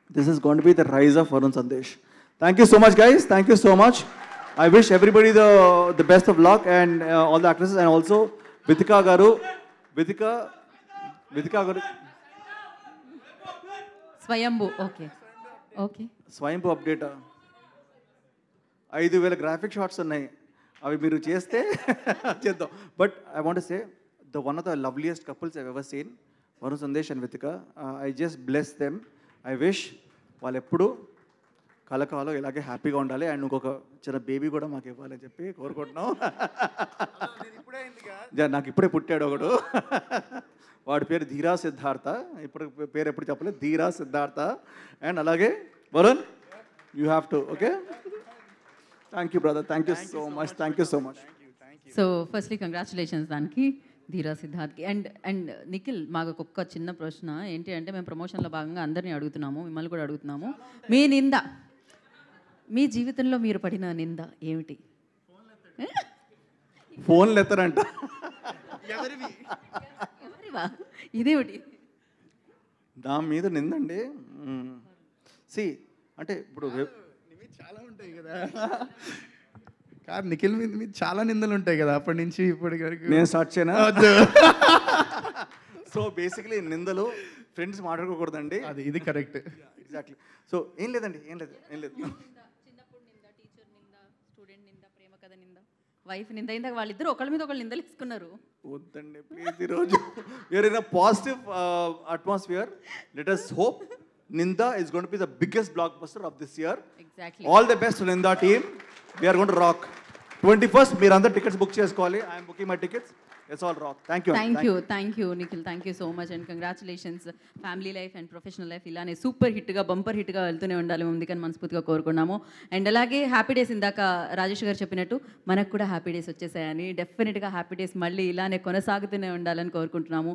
This is going to be the rise of Varun Sandesh. Thank you so much, guys. Thank you so much. I wish everybody the best of luck and all the actresses and also Vitika Garu. Vitika Garu. Swayambhu okay okay Swayambhu update 5,000 graphic shots ఉన్నాయి అవి మీరు చేస్తే చేద్దాం but I want say one of the loveliest couples I ever seen Varun Sandesh and Vitika I just bless them I wish వాళ్ళు ఎప్పుడు కలకాలం ఇలాగే హ్యాపీగా ఉండాలి అండ్ ఇంకొక చిన్న బేబీ కూడా మాకు ఇవ్వాలని చెప్పి కోరుకుంటున్నాం నాకు ఇప్పుడే పుట్టాడు ఒకడు వాడి పేరు ధీరా సిద్ధార్థ ఇప్పుడు పేరు ఎప్పుడు చెప్పలేదు ధీరా సిద్ధార్థ అండ్ అలాగే Varun you have to okay thank you brother thank you so much thank you so much so firstly congratulations దానికి ధీరా సిద్ధార్థ్కి అండ్ నిఖిల్ మాకు ఒక్క చిన్న ప్రశ్న ఏంటి అంటే మేము ప్రమోషన్లో భాగంగా అందరినీ అడుగుతున్నాము మిమ్మల్ని కూడా అడుగుతున్నాము మీ నింద మీ జీవితంలో మీరు పడిన నింద ఏమిటి ఫోన్లు ఎత్తరంట ఇదేమిటి నా మీద నిందండి సి అంటే ఇప్పుడు చాలా ఉంటాయి కదా కాదు నిఖిల్ మీద చాలా నిందలు ఉంటాయి కదా అప్పటి నుంచి ఇప్పటి వరకు నేను స్టార్ట్ చేయనా సో బేసిక్లీ నిందలు ఫ్రెండ్స్ మాట్లాడుకోకూడదండి అది ఇది కరెక్ట్ ఎగ్జాక్ట్లీ సో ఏం లేదండి ఏం లేదు చిన్నప్పుడు నింద టీచర్ నింద స్టూడెంట్ నింద ప్రేమ కథ నింద వైఫ్ నింద ఇందాక వాళ్ళిద్దరు ఒకళ్ళ మీద ఒకళ్ళు నిందలు ఇసుకున్నారు వద్దండి ప్లీజ్ ఈరోజు we are in a positive atmosphere let us hope నిందా is going to be the biggest blockbuster of this year. Exactly. All the best to Ninda team. We are going to rock. 21st మీరందరూ tickets book చేసుకోవాలి. I am booking my tickets. It's all rock. Thank you. Thank you Nikhil thank you so much and congratulations family life and professional life ఇలానే super హిట్గా bumper హిట్గా వెళ్తూనే ఉండాలి ముందుకని మనస్ఫూర్తిగా కోరుకున్నాము and అలాగే happy days ఇందాక రాజేష్ గారు చెప్పినట్టు మనకు కూడా హ్యాపీ డేస్ వచ్చేసాయని డెఫినెట్గా హ్యాపీ డేస్ మళ్ళీ ఇలానే కొనసాగుతూనే ఉండాలని కోరుకుంటున్నాము